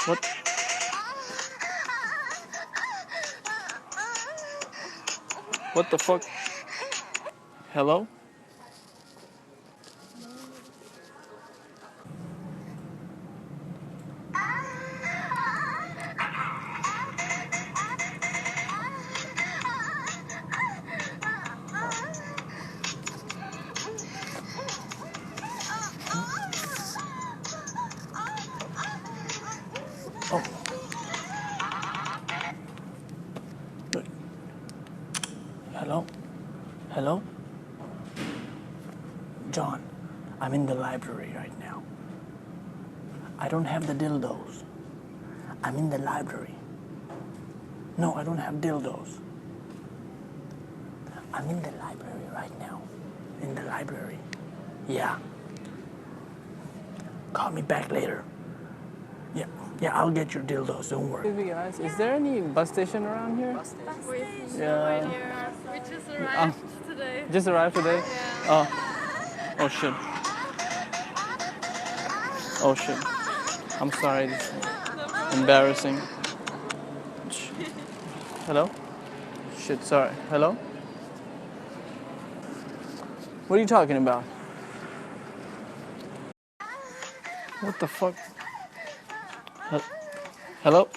What? What the fuck? Hello? Oh. Hello? Hello? John, I'm in the library right now. I don't have the dildos. I'm in the library. No, I don't have dildos. I'm in the library right now. In the library. Yeah. Call me back later. Yeah, I'll get your dildos, don't worry. Excuse me guys, is there any bus station around here? Bus station? Yeah. We just arrived today. Just arrived today? Yeah. Oh shit. Oh shit. I'm sorry. This is embarrassing. Hello? Shit, sorry. Hello? What are you talking about? What the fuck? Hello?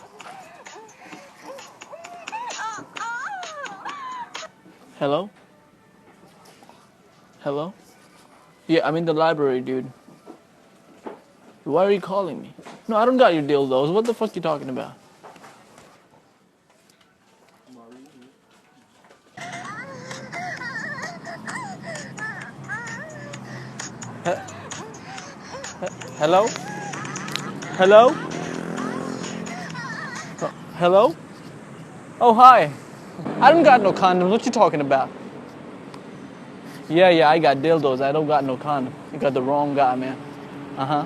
Hello? Hello? Yeah, I'm in the library, dude. Why are you calling me? No, I don't got your dildos. What the fuck you talking about? Hello? Hello? Hello? Oh, hi. I don't got no condoms. What you talking about? Yeah, I got dildos. I don't got no condom. You got the wrong guy, man. Uh-huh.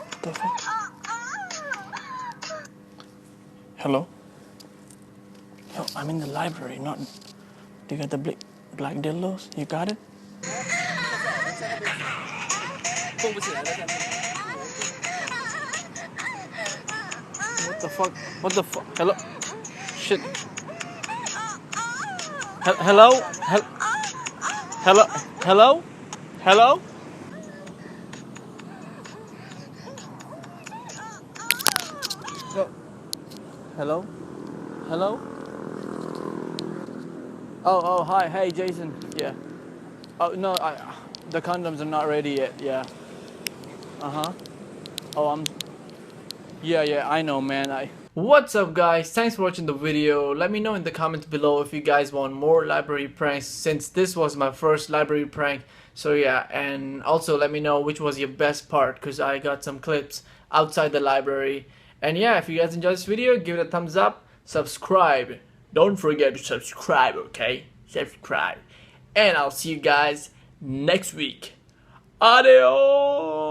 What the fuck? Hello? Yo, I'm in the library, not... You got the black dildos? You got it? What the fuck? What the fuck? Hello? Shit. Hello? Hello? Hello? Hello? Hello? Hello? Oh, hi. Hey, Jason. Yeah. Oh, no, the condoms are not ready yet. Yeah. Uh-huh. Oh, Yeah, I know, man. What's up, guys? Thanks for watching the video. Let me know in the comments below if you guys want more library pranks, since this was my first library prank. So yeah, and also let me know which was your best part, because I got some clips outside the library. And yeah, if you guys enjoyed this video, give it a thumbs up, subscribe. Don't forget to subscribe, okay? Subscribe. And I'll see you guys next week. Adios!